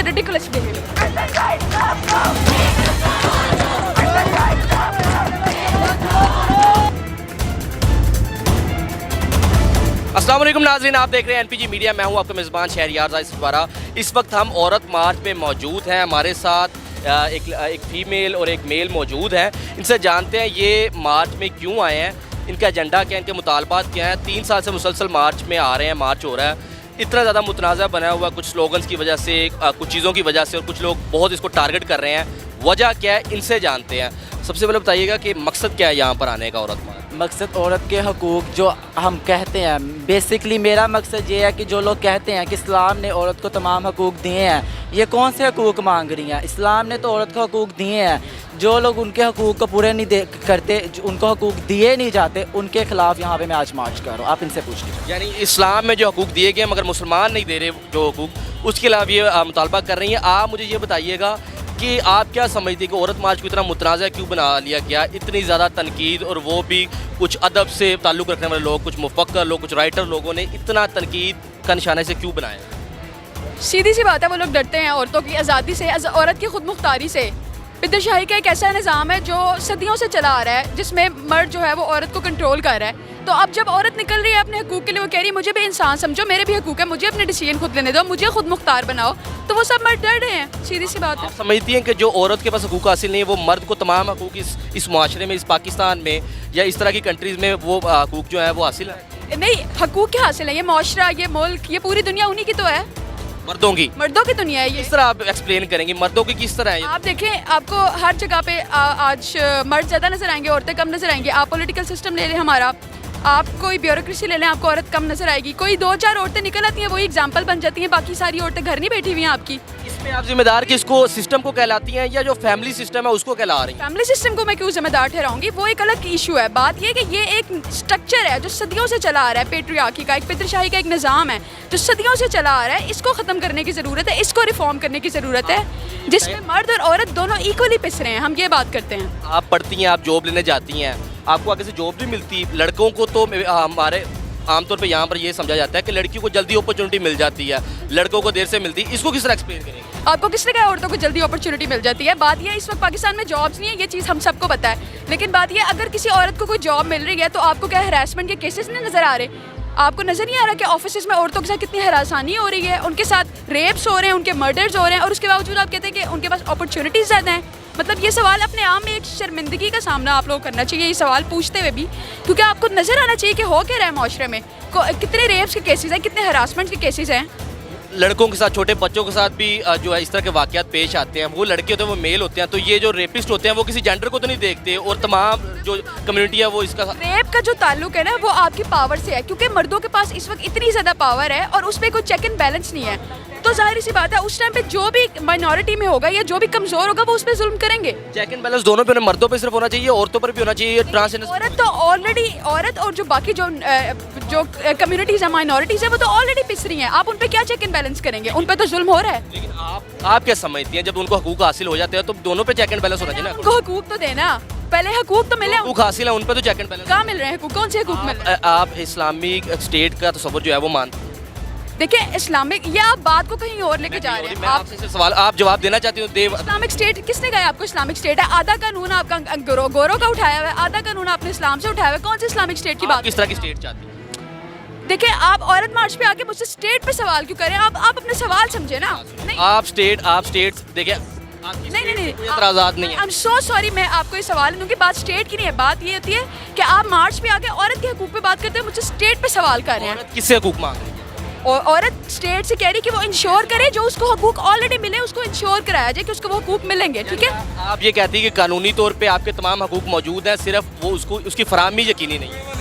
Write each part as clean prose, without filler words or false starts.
a ridiculous behavior. अस्सलाम वालेकुम नाज़रीन, आप देख रहे हैं एनपीजी मीडिया। मैं हूं आपका मेज़बान शहरियार ज़ाहिद द्वारा। इस वक्त हम औरत मार्च में मौजूद हैं। हमारे साथ एक फ़ीमेल और एक मेल मौजूद हैं। इनसे जानते हैं ये मार्च में क्यों आए हैं, इनका एजेंडा क्या है, इनके मुतालबात क्या हैं। 3 साल से मुसलसल मार्च में आ रहे हैं, मार्च हो रहा है। इतना ज़्यादा मुतनाज़ा बना हुआ, कुछ स्लोगन्स की वजह से, कुछ चीज़ों की वजह से, और कुछ लोग बहुत इसको टारगेट कर रहे हैं। वजह क्या है, इनसे जानते हैं। सबसे पहले बताइएगा कि मकसद क्या है यहाँ पर आने का औरत मार्च? मकसद औरत के हकूक़ जो हम कहते हैं, बेसिकली मेरा मकसद ये है कि जो लोग कहते हैं कि इस्लाम ने औरत को तमाम हकूक़ दिए हैं, ये कौन से हकूक़ मांग रही हैं? इस्लाम ने तो औरत को हकूक़ दिए हैं। जो लोग उनके हकूक़ को पूरे नहीं करते, उनको हकूक़ दिए नहीं जाते, उनके ख़िलाफ़ यहाँ पे मैं आज मार्च कर रहा हूँ। आप इनसे पूछ लीजिए। यानी इस्लाम में जो हकूक़ दिए गए मगर मुसलमान नहीं दे रहे जो हकूक़, उसके खिलाफ ये मुतालबा कर रही हैं। आप मुझे ये बताइएगा कि आप क्या समझते हैं कि औरत मार्च को इतना मुतनाज़ा क्यों बना लिया गया? इतनी ज़्यादा तनकीद, और वो भी कुछ अदब से ताल्लुक़ रखने वाले लोग, कुछ मुफक्कर लोग, कुछ राइटर लोगों ने इतना तनकीद का निशाने से क्यों बनाया? सीधी सी बात है, वो लोग डरते हैं औरतों की आज़ादी से, औरत की खुद मुख्तारी से। पितरशाही का एक ऐसा निज़ाम है जो सदियों से चला आ रहा है, जिसमें मर्द जो है वो औरत को कंट्रोल कर रहा है। तो अब जब औरत निकल रही है अपने हकूक़ के लिए, वो कह रही है मुझे भी इंसान समझो, मेरे भी हकूक़ है, मुझे अपने डिसीजन खुद लेने दो, मुझे खुद मुख्तार बनाओ, तो वो सब मर्द डर रहे हैं। सीधी सी बात है। आप समझती हैं कि जो औरत के पास हकूक़ हासिल नहीं है, वो मर्द को तमाम हकूक़ इस माशरे में, इस पाकिस्तान में या इस तरह की कंट्रीज़ में वो हकूक़ जो है वो हासिल है? नहीं, हकूक़ क्या हासिल है? ये माशरा, ये मुल्क, ये पूरी दुनिया उन्हीं की तो है। मर्दों की दुनिया है ये। किस तरह आप एक्सप्लेन करेंगे मर्दों की किस तरह है? आप देखें, आपको हर जगह पे आज मर्द ज़्यादा नजर आएंगे, औरतें कम नजर आएंगी। आप पॉलिटिकल सिस्टम ले लें हमारा, आप कोई ब्यूरोक्रेसी ले लें, आपको औरत कम नजर आएगी। कोई 2-4 औरतें निकल आती हैं, वही एग्जाम्पल बन जाती हैं, बाकी सारी औरतें घर नहीं बैठी हुई हैं आपकी। इसमें आप जिम्मेदार किसको, सिस्टम को कहलाती हैं या जो फैमिली सिस्टम है उसको कहला रही हैं? फैमिली सिस्टम को मैं क्यों जिम्मेदार ठहराऊंगी, वो एक अलग इशू है। बात ये कि ये एक स्ट्रक्चर है जो सदियों से चला आ रहा है, पेट्रियार्की का, एक पितरशाही का एक निज़ाम है जो सदियों से चला आ रहा है। इसको ख़त्म करने की ज़रूरत है, इसको रिफॉर्म करने की ज़रूरत है, जिसमें मर्द और औरत दोनों इक्वली पिस रहे हैं। हम ये बात करते हैं। आप पढ़ती हैं, आप जॉब लेने जाती हैं, आपको आगे से जॉब भी मिलती। लड़कों को तो हमारे आमतौर पे यहाँ पर ये समझा जाता है कि लड़कियों को जल्दी अपॉर्चुनिटी मिल जाती है, लड़कों को देर से मिलती है। इसको किस तरह एक्सप्लेन करेंगे? आपको किसने कहा औरतों को जल्दी अपॉर्चुनिटी मिल जाती है? बात यह, इस वक्त पाकिस्तान में जॉब्स नहीं है, ये चीज़ हम सबको पता है। लेकिन बात यह, अगर किसी औरत को कोई जॉब मिल रही है तो आपको क्या हरासमेंट के केसेस नहीं नज़र आ रहे? आपको नज़र नहीं आ रहा कि ऑफिस में औरतों के साथ कितनी हरासानी हो रही है, उनके साथ रेप्स हो रहे हैं, उनके मर्डर्स हो रहे हैं, और उसके बावजूद आप कहते हैं कि उनके पास अपॉर्चुनिटीज़ ज़्यादा हैं? मतलब ये सवाल अपने आप में एक शर्मिंदगी का सामना आप लोग करना चाहिए, ये सवाल पूछते हुए भी, क्योंकि आपको नज़र आना चाहिए कि हो क्या रहा है माशरे में, कितने रेप्स के केसेस हैं, कितने हरासमेंट के केसेस हैं। लड़कों के साथ, छोटे बच्चों के साथ भी जो है इस तरह के वाक़यात पेश आते हैं। वो लड़के होते हैं, वो मेल होते हैं, तो ये जो रेपिस्ट होते हैं वो किसी जेंडर को तो नहीं देखते, और तमाम जो कम्युनिटी है वो इसका रेप का जो ताल्लुक है ना, वो आपकी पावर से है, क्योंकि मर्दों के पास इस वक्त इतनी ज़्यादा पावर है और उस पर कोई चेक एंड बैलेंस नहीं है। तो जाहिर सी बात है, उस टाइम पे जो भी माइनॉरिटी में होगा या जो भी कमज़ोर होगा वो उस पर जुल्म करेंगे। चेक एंड बैलेंस दोनों पे, मर्दों पे सिर्फ होना चाहिए, औरतों पर भी होना चाहिए। ट्रांसजेंडर औरत तो ऑलरेडी, औरत और जो बाकी जो कम्युनिटीज़ है, माइनॉरिटीज़ है, वो तो ऑलरेडी पिस रही हैं। आप उन पर क्या चेक एंड बैलेंस करेंगे? उन पर तो जुल्म हो रहा है। लेकिन आप क्या समझती हैं, जब उनको हकूक़ हासिल हो जाते हैं तो दोनों पे चेक एंड बैलेंस होना चाहिए ना? उनको हकूक़ तो देना, पहले हकूक़ तो मिले। हकूक़ हासिल है, उन पे तो चेक एंड बैलेंस कहाँ मिल रहे हैं हकूक़? कौन से हकूक़ मिल रहे हैं? आप इस्लामिक स्टेट का तस्वुर जो है वो मानते हैं? देखिए, इस्लामिक, ये आप बात को कहीं और लेके जा रहे हैं। आप सवाल आप जवाब देना चाहती हूँ? इस्लामिक स्टेट किसने कहा आपको इस्लामिक स्टेट है? आधा कानून आपका गोरों का उठाया हुआ है, आधा कानून आपने इस्लाम से उठाया हुआ है। कौन से इस्लामिक स्टेट की बात? किस तरह की स्टेट चाहती हैं? देखिए, आप औरत मार्च पे आके मुझसे स्टेट पे सवाल क्यों करें? आप अपने सवाल समझे ना। नहीं, आप स्टेट देखिए, नहीं, आज़ाद नहीं है। आई एम सो सॉरी, मैं आपको ये सवाल दूंगी, बात स्टेट की नहीं है। बात ये होती है कि आप मार्च पे आके औरत के हकूक पे बात करते हैं, मुझसे स्टेट पे सवाल कर रहे हैं। किससे हकूक मांग रही है? और औरत स्टेट से कह रही कि वो इंश्योर करे, जो उसको हकूक ऑलरेडी मिले उसको इंश्योर कराया जाए कि उसको वो हकूक मिलेंगे। ठीक है, आप ये कहती है कि कानूनी तौर पे आपके तमाम हकूक मौजूद हैं, सिर्फ वो उसकी फराहमी यकीनी नहीं है।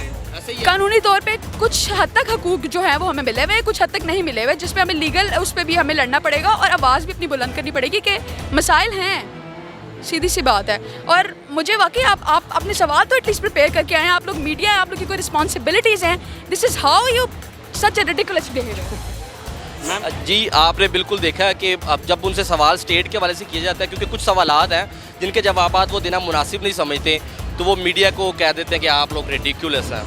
कानूनी तौर पे कुछ हद तक हकूक जो है वो हमें मिले हुए, कुछ हद तक नहीं मिले हुए, जिसपे हमें लीगल, उस पर भी हमें लड़ना पड़ेगा और आवाज़ भी अपनी बुलंद करनी पड़ेगी कि मसाइल हैं। सीधी सी बात है। और मुझे वाकई आप अपने सवाल तो एटलीस्ट प्रिपेयर करके आए हैं। आप लोग मीडिया है, आप लोग की कोई रिस्पॉन्सिबिलिटीज़ हैं। This is how you such a ridiculous behaviour. जी, आपने बिल्कुल देखा है कि अब जब उनसे सवाल स्टेट के हवाले से किया जाता है, क्योंकि कुछ सवालात हैं जिनके जवाबात वो देना मुनासिब नहीं समझते, तो वो मीडिया को कह देते हैं कि आप लोग रिडिकुलस हैं।